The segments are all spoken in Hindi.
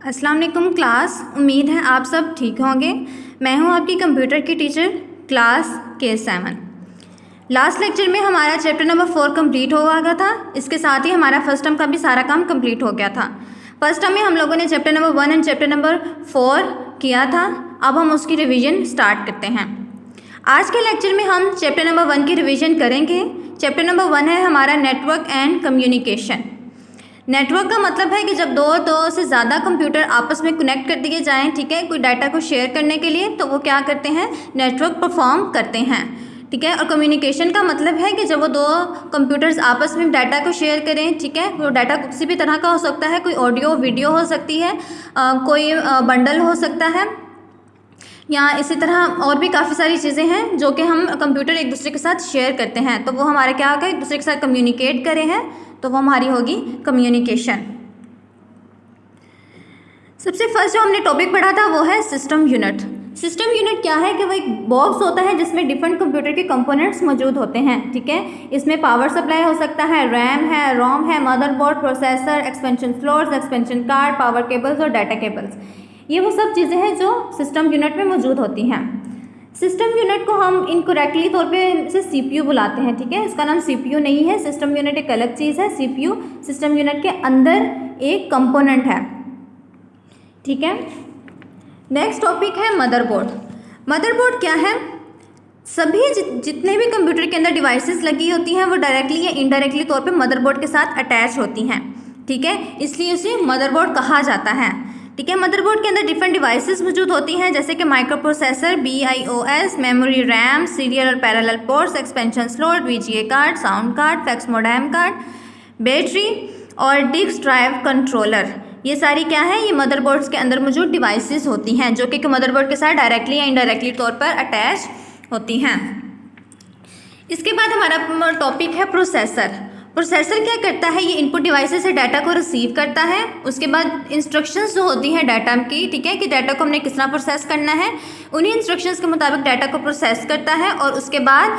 अस्सलाम वालेकुम क्लास। उम्मीद है आप सब ठीक होंगे। मैं हूं आपकी कंप्यूटर की teacher class K7। Last lecture में हमारा चैप्टर नंबर 4 कंप्लीट हो गया था। इसके साथ ही हमारा फर्स्ट टर्म का भी सारा काम कंप्लीट हो गया था। फर्स्ट टर्म में हम लोगों ने chapter number 1 and chapter number 4 किया था। अब हम उसकी रिवीजन स्टार्ट करते हैं। आज के लेक्चर में हम चैप्टर नंबर 1 की रिवीजन करेंगे। चैप्टर नंबर 1 है हमारा नेटवर्क एंड कम्युनिकेशन। नेटवर्क का मतलब है कि जब दो से ज़्यादा कंप्यूटर आपस में कनेक्ट कर दिए जाएं, ठीक है, कोई डाटा को शेयर करने के लिए, तो वो क्या करते हैं, नेटवर्क परफॉर्म करते हैं, ठीक है। और कम्युनिकेशन का मतलब है कि जब वो दो कंप्यूटर्स आपस में डाटा को शेयर करें, ठीक है, वो डाटा किसी भी तरह का हो सकता है, कोई ऑडियो वीडियो हो सकती है, कोई बंडल हो सकता है, या इसी तरह और भी काफ़ी सारी चीज़ें हैं जो कि हम कंप्यूटर एक दूसरे के साथ शेयर करते हैं, तो वो हमारा क्या होगा, एक दूसरे के साथ कम्युनिकेट करे हैं, तो वो हमारी होगी कम्युनिकेशन। सबसे फर्स्ट जो हमने टॉपिक पढ़ा था वो है सिस्टम यूनिट। सिस्टम यूनिट क्या है कि वो एक बॉक्स होता है जिसमें डिफरेंट कंप्यूटर के कंपोनेंट्स मौजूद होते हैं, ठीक है। इसमें पावर सप्लाई हो सकता है, रैम है, रोम है, motherboard, processor, expansion slots, expansion card, power cables और डाटा केबल्स, ये वो सब चीज़ें हैं जो सिस्टम यूनिट में मौजूद होती हैं। सिस्टम यूनिट को हम इनकरेक्टली तौर पे इसे CPU बुलाते हैं, ठीक है। इसका नाम CPU नहीं है, सिस्टम यूनिट एक अलग चीज़ है। CPU सिस्टम यूनिट के अंदर एक कंपोनेंट है, ठीक है। नेक्स्ट टॉपिक है मदरबोर्ड। मदरबोर्ड क्या है, सभी जितने भी कंप्यूटर के अंदर डिवाइसेस लगी होती हैं वो डायरेक्टली या इनडायरेक्टली तौर पे मदरबोर्ड के साथ अटैच होती हैं, ठीक है, इसलिए उसे मदरबोर्ड कहा जाता है, ठीक है। मदरबोर्ड के अंदर डिफरेंट डिवाइसेस मौजूद होती हैं जैसे कि microprocessor, BIOS, memory, RAM, serial और parallel ports, expansion slot, VGA card, sound card, fax modem card, battery और डिस्क ड्राइव कंट्रोलर, ये सारी क्या है, ये मदरबोर्ड्स के अंदर मौजूद डिवाइसेस होती हैं जो कि मदरबोर्ड के साथ डायरेक्टली या इनडायरेक्टली तौर पर अटैच होती हैं। इसके बाद हमारा टॉपिक है प्रोसेसर। प्रोसेसर क्या करता है, ये इनपुट डिवाइसेस से डाटा को रिसीव करता है, उसके बाद इंस्ट्रक्शंस जो होती हैं डाटा की, ठीक है, कि डाटा को हमने किस तरह प्रोसेस करना है, उन्हीं इंस्ट्रक्शंस के मुताबिक डाटा को प्रोसेस करता है और उसके बाद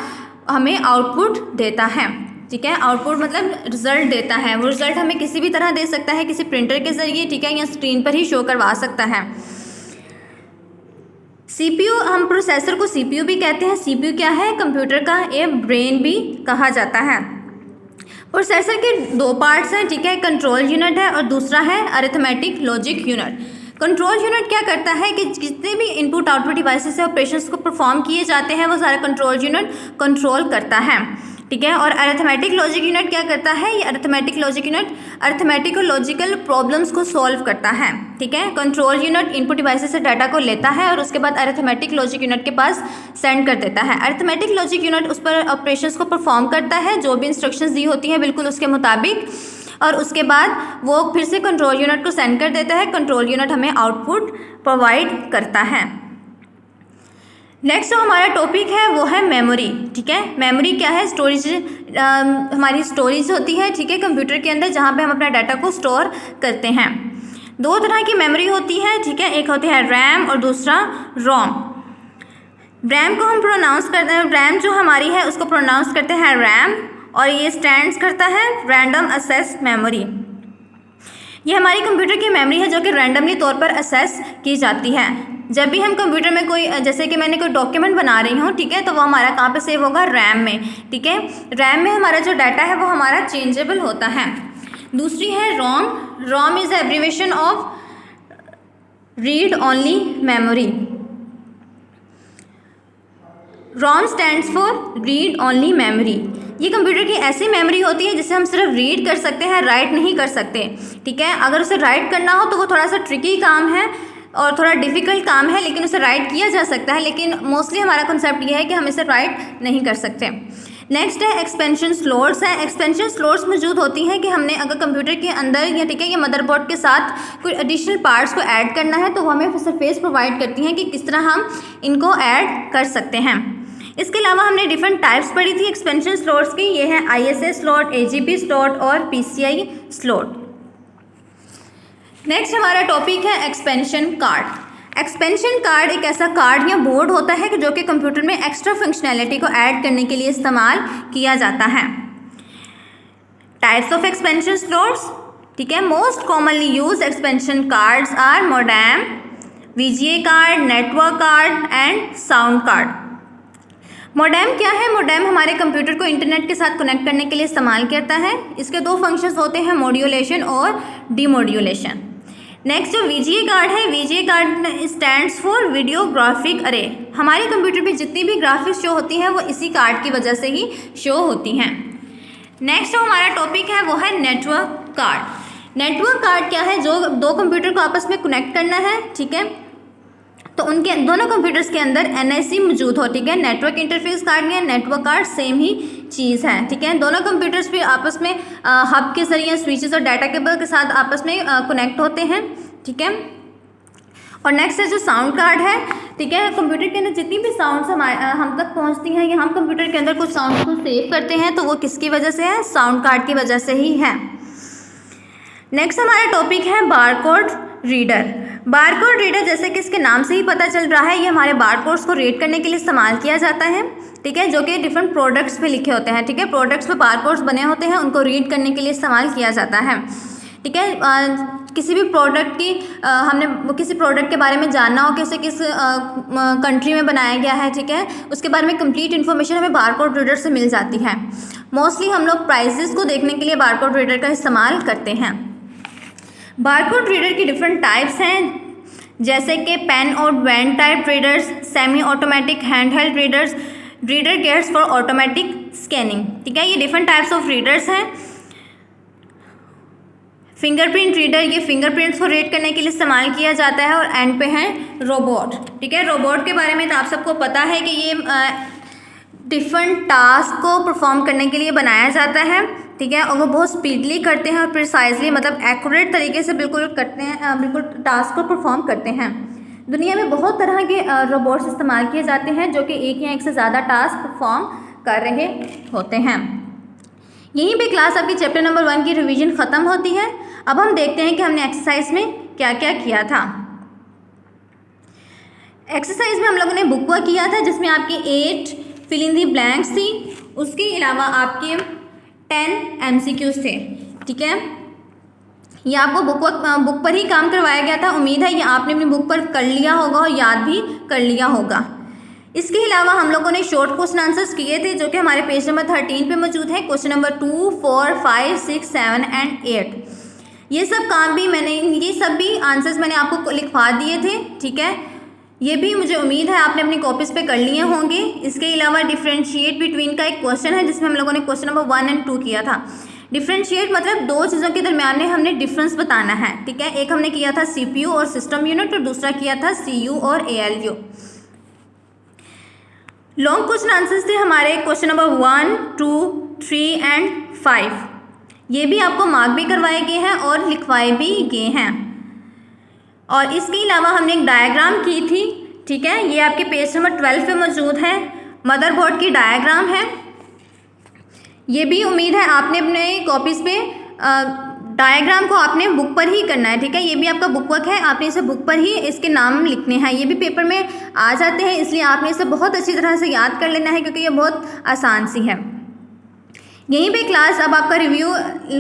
हमें आउटपुट देता है, ठीक है। आउटपुट मतलब रिजल्ट देता है। वो रिजल्ट हमें किसी भी तरह दे सकता है, किसी प्रिंटर के ज़रिए, ठीक है, या स्क्रीन पर ही शो करवा सकता है। CPU, हम प्रोसेसर को CPU भी कहते हैं। CPU क्या है, कंप्यूटर का एक ब्रेन भी कहा जाता है। प्रोसेसर के दो पार्ट्स हैं, ठीक है, कंट्रोल यूनिट है और दूसरा है arithmetic logic unit. Control unit क्या करता है कि जितने भी इनपुट आउटपुट डिवाइसेस से ऑपरेशंस को परफॉर्म किए जाते हैं वो सारा कंट्रोल यूनिट कंट्रोल करता है, ठीक है। और अरिथमेटिक लॉजिक यूनिट क्या करता है, ये अरिथमेटिक लॉजिक यूनिट अरिथमेटिक और लॉजिकल प्रॉब्लम्स को सॉल्व करता है, ठीक है। कंट्रोल यूनिट इनपुट डिवाइसेस से डाटा को लेता है और उसके बाद अरिथमेटिक लॉजिक यूनिट के पास सेंड कर देता है। अरिथमेटिक लॉजिक यूनिट उस पर ऑपरेशंस को परफॉर्म करता है, जो भी इंस्ट्रक्शंस दी होती हैं बिल्कुल उसके मुताबिक, और उसके बाद वो फिर से कंट्रोल यूनिट को सेंड कर देता है। कंट्रोल यूनिट हमें आउटपुट प्रोवाइड करता है। नेक्स्ट जो हमारा टॉपिक है वो है मेमोरी, ठीक है। मेमोरी क्या है, स्टोरेज, हमारी स्टोरेज होती है, ठीक है, कंप्यूटर के अंदर जहाँ पे हम अपना डाटा को स्टोर करते हैं। दो तरह की मेमोरी होती है, ठीक है, एक होती है रैम और दूसरा रोम। रैम को हम प्रोनाउंस करते हैं, रैम जो हमारी है उसको प्रोनाउंस करते हैं रैम, और ये स्टैंड्स करता है रैंडम एक्सेस मेमोरी। ये हमारी कंप्यूटर की मेमोरी है जो कि रैंडमली तौर पर एक्सेस की जाती है। जब भी हम कंप्यूटर में कोई, जैसे कि मैंने कोई डॉक्यूमेंट बना रही हूँ, ठीक है, तो वो हमारा कहाँ पे सेव होगा, रैम में, ठीक है। रैम में हमारा जो डाटा है वो हमारा चेंजेबल होता है। दूसरी है ROM. ROM is abbreviation of read only memory. ROM stands for read only memory. ये कंप्यूटर की ऐसी मेमोरी होती है जिसे हम सिर्फ रीड कर सकते हैं, राइट नहीं कर सकते, ठीक है। अगर उसे राइट करना हो तो वो थोड़ा सा ट्रिकी काम है और थोड़ा डिफ़िकल्ट काम है, लेकिन उसे राइट किया जा सकता है, लेकिन मोस्टली हमारा कंसेप्ट ये है कि हम इसे राइट नहीं कर सकते। नेक्स्ट है एक्सपेंशन स्लॉट्स है। एक्सपेंशन स्लॉट्स मौजूद होती हैं कि हमने अगर कंप्यूटर के अंदर या, ठीक है, या मदरबोर्ड के साथ कोई एडिशनल पार्ट्स को ऐड करना है तो वो हमें सरफेस प्रोवाइड करती हैं कि किस तरह हम इनको ऐड कर सकते हैं। इसके अलावा हमने डिफरेंट टाइप्स पढ़ी थी एक्सपेंशन स्लॉट्स की, ये है ISA स्लॉट, AGP स्लॉट और PCI स्लॉट। नेक्स्ट हमारा टॉपिक है एक्सपेंशन कार्ड। एक्सपेंशन कार्ड एक ऐसा कार्ड या बोर्ड होता है कि जो कि कंप्यूटर में एक्स्ट्रा फंक्शनैलिटी को ऐड करने के लिए इस्तेमाल किया जाता है। टाइप्स ऑफ एक्सपेंशन स्लॉट्स, ठीक है। Most commonly use expansion cards are modem, VGA card, network card and sound card. Modem क्या है? मोडेम हमारे कंप्यूटर को इंटरनेट के साथ कनेक्ट करने के लिए इस्तेमाल करता है। इसके दो फंक्शंस होते हैं, मॉड्यूलेशन और डीमॉड्यूलेशन। नेक्स्ट जो VGA कार्ड है, VGA card stands for video graphic अरे। हमारे कंप्यूटर पे जितनी भी ग्राफिक्स शो होती हैं वो इसी कार्ड की वजह से ही शो होती हैं। नेक्स्ट जो हमारा टॉपिक है वो है नेटवर्क कार्ड। नेटवर्क कार्ड क्या है? जो दो कंप्यूटर को आपस में कनेक्ट करना है, ठीक है, तो उनके दोनों कंप्यूटर्स के अंदर NIC मौजूद हो, ठीक है। नेटवर्क इंटरफेस कार्ड या नेटवर्क कार्ड सेम ही चीज़ है, ठीक है। दोनों कंप्यूटर्स पे आपस में हब के जरिए स्विचेस और डाटा केबल के साथ आपस में कनेक्ट होते हैं, ठीक है। और नेक्स्ट है जो साउंड कार्ड है, ठीक है। कंप्यूटर के अंदर जितनी भी साउंड्स हम तक पहुंचती हैं या हम कंप्यूटर के अंदर कुछ साउंड को सेव करते हैं तो वो किसकी वजह से है? साउंड कार्ड की वजह से ही है। नेक्स्ट हमारा टॉपिक है बारकोड रीडर। बारकोड रीडर जैसे कि इसके नाम से ही पता चल रहा है, ये हमारे बारकोड्स को रीड करने के लिए इस्तेमाल किया जाता है, ठीक है, जो कि डिफरेंट प्रोडक्ट्स पे लिखे होते हैं, ठीक है। प्रोडक्ट्स पे बारकोड्स बने होते हैं, उनको रीड करने के लिए इस्तेमाल किया जाता है, ठीक है। किसी भी प्रोडक्ट की हमने किसी प्रोडक्ट के बारे में जानना हो, किस कंट्री में बनाया गया है, ठीक है, उसके बारे में कंप्लीट इन्फॉर्मेशन हमें बारकोड रीडर से मिल जाती है। मोस्टली हम लोग प्राइसेस को देखने के लिए बारकोड रीडर का इस्तेमाल करते हैं। बारकोड रीडर की डिफरेंट टाइप्स हैं, जैसे कि पेन और wand type readers, semi automatic handheld readers, reader gates for automatic scanning, ठीक है। ये डिफरेंट टाइप्स ऑफ रीडर्स हैं। फिंगरप्रिंट रीडर, ये फिंगरप्रिंट्स को रीड करने के लिए इस्तेमाल किया जाता है। और एंड पे है रोबोट, ठीक है। रोबोट के बारे में तो आप सबको पता है कि ये डिफरेंट टास्क को परफॉर्म करने के लिए बनाया जाता है, ठीक है, और वो बहुत स्पीडली करते हैं और प्रिसाइजली मतलब एक्यूरेट तरीके से बिल्कुल करते हैं, बिल्कुल टास्क को परफॉर्म करते हैं। दुनिया में बहुत तरह के रोबोट्स इस्तेमाल किए जाते हैं जो कि एक या एक से ज़्यादा टास्क परफॉर्म कर रहे होते हैं। यहीं पे क्लास आपकी चैप्टर नंबर 1 की रिवीजन ख़त्म होती है। अब हम देखते हैं कि हमने एक्सरसाइज में क्या क्या किया था। एक्सरसाइज में हम लोगों ने बुक वर्क किया था जिसमें आपकी 8 फिल इन दी ब्लैंक्स थी, उसके अलावा आपके 10 MCQs थे, ठीक है। ये आपको बुक पर ही काम करवाया गया था। उम्मीद है ये आपने अपनी बुक पर कर लिया होगा और याद भी कर लिया होगा। इसके अलावा हम लोगों ने शॉर्ट क्वेश्चन आंसर्स किए थे जो कि हमारे पेज नंबर 13 पे मौजूद है। Question number 2, 4, 5, 6, 7 and 8। ये सब काम भी ये सब भी आंसर्स मैंने आपको लिखवा दिए थे, ठीक है। ये भी मुझे उम्मीद है आपने अपनी कॉपीज़ पे कर लिए होंगे। इसके अलावा डिफ्रेंशिएट बिटवीन का एक क्वेश्चन है जिसमें हम लोगों ने क्वेश्चन नंबर 1 और 2 किया था। डिफ्रेंशिएट मतलब दो चीज़ों के दरमियान में हमने डिफरेंस बताना है, ठीक है। एक हमने किया था CPU और सिस्टम यूनिट और दूसरा किया था CU और ALU। लॉन्ग क्वेश्चन आंसर्स थे हमारे क्वेश्चन नंबर 1, 2, 3 एंड 5। ये भी आपको मार्क भी करवाए गए हैं और लिखवाए भी गए हैं। और इसके अलावा हमने एक डायग्राम की थी, ठीक है, ये आपके पेज नंबर 12 पे मौजूद है। मदरबोर्ड की डायग्राम है। ये भी उम्मीद है आपने अपने कॉपीज़ पे डायग्राम को आपने बुक पर ही करना है, ठीक है। ये भी आपका बुक वर्क है, आपने इसे बुक पर ही इसके नाम लिखने हैं। ये भी पेपर में आ जाते हैं, इसलिए आपने इसे बहुत अच्छी तरह से याद कर लेना है क्योंकि ये बहुत आसान सी है। यहीं पे क्लास अब आपका रिव्यू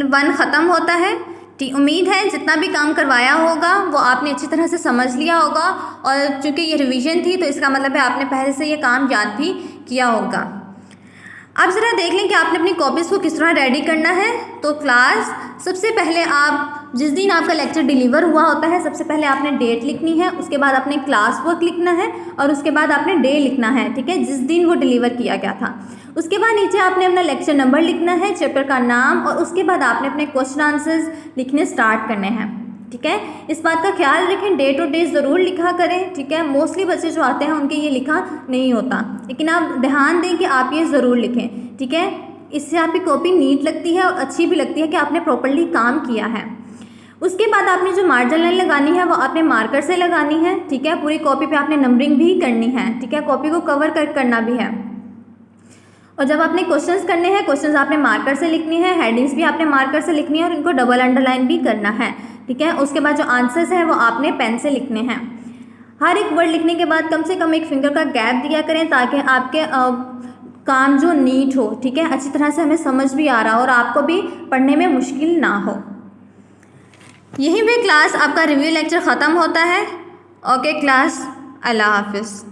1 ख़त्म होता है। ठीक, उम्मीद है जितना भी काम करवाया होगा वो आपने अच्छी तरह से समझ लिया होगा और चूँकि ये रिवीजन थी तो इसका मतलब है आपने पहले से ये काम याद भी किया होगा। अब ज़रा देख लें कि आपने अपनी कॉपीज़ को किस तरह रेडी करना है। तो क्लास सबसे पहले आप जिस दिन आपका लेक्चर डिलीवर हुआ होता है सबसे पहले आपने डेट लिखनी है, उसके बाद आपने क्लास वर्क लिखना है और उसके बाद आपने डे लिखना है, ठीक है, जिस दिन वो डिलीवर किया गया था। उसके बाद नीचे आपने अपना लेक्चर नंबर लिखना है, चैप्टर का नाम और उसके बाद आपने अपने क्वेश्चन आंसर्स लिखने स्टार्ट करने हैं, ठीक है। इस बात का ख्याल रखें डे टू डे ज़रूर लिखा करें, ठीक है। मोस्टली बच्चे जो आते हैं उनके ये लिखा नहीं होता, लेकिन आप ध्यान दें कि आप ये ज़रूर लिखें, ठीक है। इससे आपकी कॉपी नीट लगती है और अच्छी भी लगती है कि आपने प्रॉपर्ली काम किया है। उसके बाद आपने जो मार्जिन लाइन लगानी है वो आपने मार्कर से लगानी है, ठीक है। पूरी कॉपी पे आपने नंबरिंग भी करनी है, ठीक है, कॉपी को कवर करना भी है। और जब आपने क्वेश्चंस करने हैं, क्वेश्चंस आपने मार्कर से लिखनी है, हेडिंग्स भी आपने मार्कर से लिखनी है और इनको डबल अंडरलाइन भी करना है, ठीक है। उसके बाद जो आंसर्स हैं वो आपने पेन से लिखने हैं। हर एक वर्ड लिखने के बाद कम से कम एक फिंगर का गैप दिया करें ताकि आपके काम जो नीट हो, ठीक है, अच्छी तरह से हमें समझ भी आ रहा हो और आपको भी पढ़ने में मुश्किल ना हो। यहीं पे क्लास आपका रिव्यू लेक्चर ख़त्म होता है। ओके क्लास, अल्लाह हाफिज़।